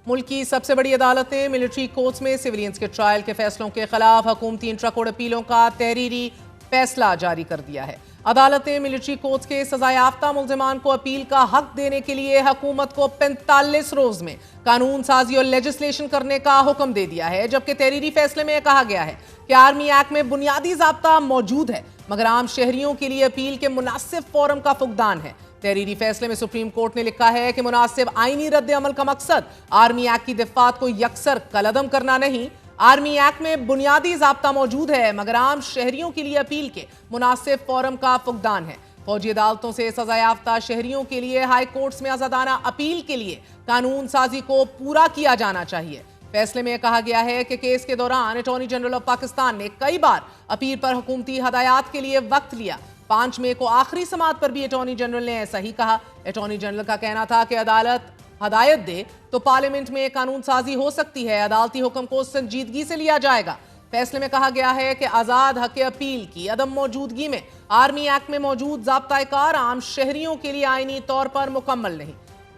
ملک کی سب سے بڑی عدالت نے ملٹری کورٹس میں سیولینز کے ٹرائل کے فیصلوں کے خلاف حکومتی انٹرا کورٹ اپیلوں کا تحریری فیصلہ جاری کر دیا ہے۔ عدالت نے ملٹری کورٹس کے سزا یافتہ ملزمان کو اپیل کا حق دینے کے لیے حکومت کو 45 روز میں قانون سازی اور لیجسلیشن کرنے کا حکم دے دیا ہے، جبکہ تحریری فیصلے میں کہا گیا ہے کہ آرمی ایکٹ میں بنیادی ضابطہ موجود ہے مگر عام شہریوں کے لیے اپیل کے مناسب فورم کا فقدان ہے۔ تحریری فیصلے میں سپریم کورٹ نے لکھا ہے کہ مناسب آئینی رد عمل کا مقصد آرمی ایکٹ کی دفعات کو یکسر کالعدم کرنا نہیں۔ آرمی ایکٹ میں بنیادی ضابطہ موجود ہے مگر عام شہریوں کے لیے اپیل کے مناسب فورم کا فقدان ہے۔ فوجی عدالتوں سے سزا یافتہ شہریوں کے لیے ہائی کورٹس میں آزادانہ اپیل کے لیے قانون سازی کو پورا کیا جانا چاہیے۔ فیصلے میں کہا گیا ہے کہ کیس کے دوران اٹارنی جنرل آف پاکستان نے کئی بار اپیل پر حکومتی ہدایات کے لیے وقت لیا۔ 5 مئی کو آخری سماعت پر بھی اٹارنی جنرل نے ایسا ہی کہا۔ اٹارنی جنرل کا کہنا تھا کہ عدالت ہدایت دے تو پارلیمنٹ میں قانون سازی ہو سکتی ہے، عدالتی حکم کو سنجیدگی سے لیا جائے گا۔ فیصلے میں کہا گیا ہے کہ آزاد حق اپیل کی عدم موجودگی میں آرمی ایکٹ میں موجود ضابطہ کار عام شہریوں کے لیے آئینی طور پر مکمل نہیں۔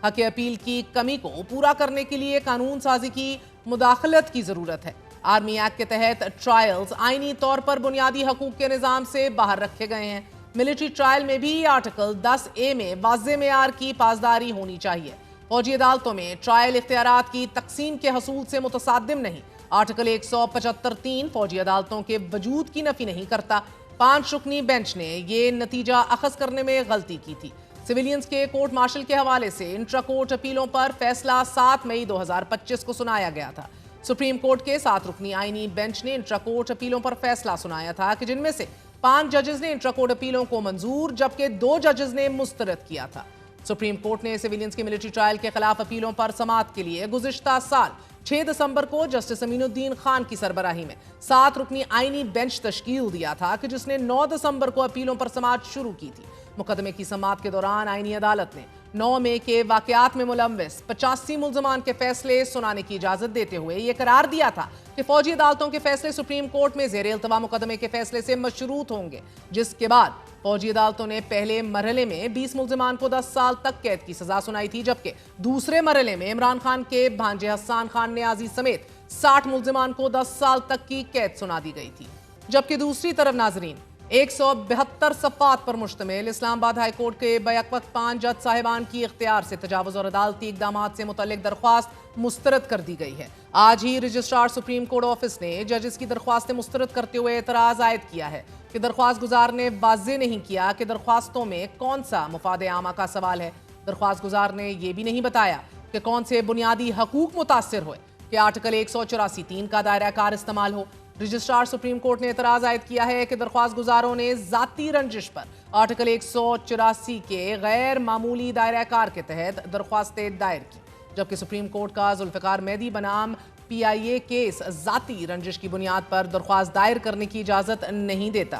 حق اپیل کی کمی کو پورا کرنے کے لیے قانون سازی کی مداخلت کی ضرورت ہے۔ آرمی ایکٹ کے تحت ٹرائلز آئینی طور پر بنیادی حقوق کے نظام سے باہر رکھے گئے ہیں۔ ملٹری ٹرائل میں بھی آرٹیکل 10A میں واضح معیار کی پاسداری ہونی چاہیے۔ فوجی عدالتوں میں ٹرائل اختیارات کی تقسیم کے حصول سے متصادم نہیں۔ آرٹیکل 175(3) فوجی عدالتوں کے وجود کی نفی نہیں کرتا۔ 5 رکنی بینچ نے یہ نتیجہ اخذ کرنے میں غلطی کی تھی۔ سیولینز کے کورٹ مارشل کے حوالے سے انٹرا کورٹ اپیلوں پر فیصلہ 7 مئی 2025 کو سنایا گیا تھا۔ سپریم کورٹ کے 7 رکنی آئینی بینچ نے انٹرا کورٹ اپیلوں پر فیصلہ سنایا تھا کہ جن میں سے 5 ججز نے انٹرا کورٹ اپیلوں کو منظور جبکہ 2 ججز نے مسترد کیا تھا۔ سپریم کورٹ نے سیولینز کے ملٹری ٹرائل کے خلاف اپیلوں پر سماعت کے لیے گزشتہ سال 6 دسمبر کو جسٹس امین الدین خان کی سربراہی میں 7 رکنی آئینی بینچ تشکیل دیا تھا کہ جس نے 9 دسمبر کو اپیلوں پر سماعت شروع کی تھی۔ مقدمے کی سماعت کے دوران آئینی عدالت نے 9 مئی کے واقعات میں ملوث 85 ملزمان کے فیصلے سنانے کی اجازت دیتے ہوئے یہ قرار دیا تھا کہ فوجی عدالتوں کے فیصلے سپریم کورٹ میں زیر التوا مقدمے کے فیصلے سے مشروط ہوں گے، جس کے بعد فوجی عدالتوں نے پہلے مرحلے میں 20 ملزمان کو 10 سال تک قید کی سزا سنائی تھی، جبکہ دوسرے مرحلے میں عمران خان کے بھانجے حسان خان نیازی سمیت 60 ملزمان کو 10 سال تک کی قید سنا دی گئی تھی۔ جبکہ دوسری طرف ناظرین 172 صفحات پر مشتمل اسلام آباد ہائی کورٹ کے بیک وقت 5 جج صاحبان کی اختیار سے تجاوز اور عدالتی اقدامات سے متعلق درخواست مسترد کر دی گئی ہے۔ آج ہی رجسٹرار سپریم کورٹ آفس نے ججز کی درخواستیں مسترد کرتے ہوئے اعتراض عائد کیا ہے کہ درخواست گزار نے واضح نہیں کیا کہ درخواستوں میں کون سا مفاد عامہ کا سوال ہے۔ درخواست گزار نے یہ بھی نہیں بتایا کہ کون سے بنیادی حقوق متاثر ہوئے کہ آرٹیکل 184(3) کا دائرہ کار استعمال ہو۔ رجسٹرار سپریم کورٹ نے اعتراض عائد کیا ہے کہ درخواست گزاروں نے ذاتی رنجش پر آرٹیکل 184 کے غیر معمولی دائرہ کار کے تحت درخواستیں دائر کی، جبکہ سپریم کورٹ کا ذوالفقار مہدی بنام PIA کیس ذاتی رنجش کی بنیاد پر درخواست دائر کرنے کی اجازت نہیں دیتا،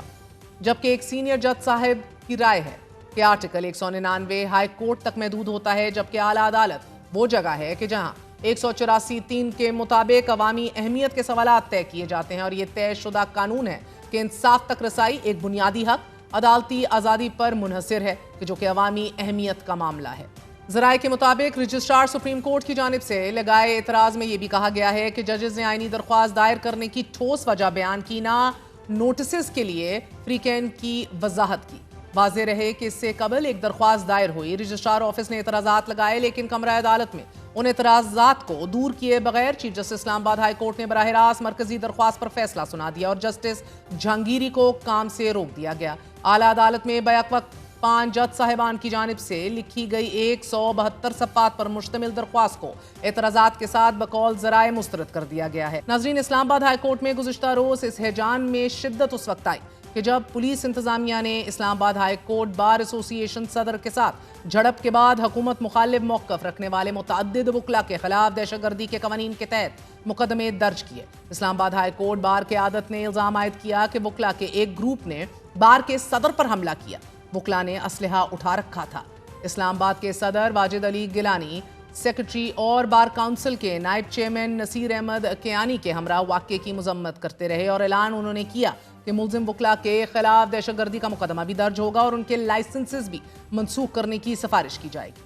جبکہ ایک سینئر جج صاحب کی رائے ہے کہ آرٹیکل 199 ہائی کورٹ تک محدود ہوتا ہے، جبکہ اعلیٰ عدالت وہ جگہ ہے کہ جہاں 184(3) کے مطابق عوامی اہمیت کے سوالات طے کیے جاتے ہیں، اور یہ طے شدہ قانون ہے کہ انصاف تک رسائی ایک بنیادی حق عدالتی آزادی پر منحصر ہے کہ جو کہ عوامی اہمیت کا معاملہ ہے۔ ذرائع کے مطابق رجسٹرار سپریم کورٹ کی جانب سے لگائے اعتراض میں یہ بھی کہا گیا ہے کہ ججز نے آئینی درخواست دائر کرنے کی ٹھوس وجہ بیان کی، نہ نوٹسز کے لیے فریقین کی وضاحت کی۔ واضح رہے کہ اس سے قبل ایک درخواست دائر ہوئی، رجسٹرار آفس نے اعتراضات لگائے، لیکن کمرہ عدالت میں ان اعتراضات کو دور کیے بغیر چیف جسٹس اسلام آباد ہائی کورٹ نے براہ راست مرکزی درخواست پر فیصلہ سنا دیا اور جسٹس جہانگیری کو کام سے روک دیا گیا۔ اعلیٰ عدالت میں بیک وقت 5 جج صاحبان کی جانب سے لکھی گئی 172 صفحات پر مشتمل درخواست کو اعتراضات کے ساتھ بقول ذرائع مسترد کر دیا گیا ہے۔ ناظرین، اسلام آباد ہائی کورٹ میں گزشتہ روز اس ہیجان میں شدت اس وقت آئی کہ جب پولیس انتظامیہ نے اسلام آباد ہائی کورٹ بار ایسوسی ایشن صدر کے ساتھ جھڑپ کے بعد حکومت مخالف موقف رکھنے والے متعدد وکلاء کے خلاف دہشت گردی کے قوانین کے تحت مقدمے درج کیے۔ اسلام آباد ہائی کورٹ بار قیادت نے الزام عائد کیا کہ وکلاء کے ایک گروپ نے بار کے صدر پر حملہ کیا۔ وکلاء نے اسلحہ اٹھا رکھا تھا۔ اسلام آباد کے صدر واجد علی گیلانی، سیکرٹری اور بار کونسل کے نائب چیئرمین نصیر احمد کیانی کے ہمراہ واقعے کی مذمت کرتے رہے اور اعلان انہوں نے کیا کہ ملزم وکلاء کے خلاف دہشت گردی کا مقدمہ بھی درج ہوگا اور ان کے لائسنسز بھی منسوخ کرنے کی سفارش کی جائے گی۔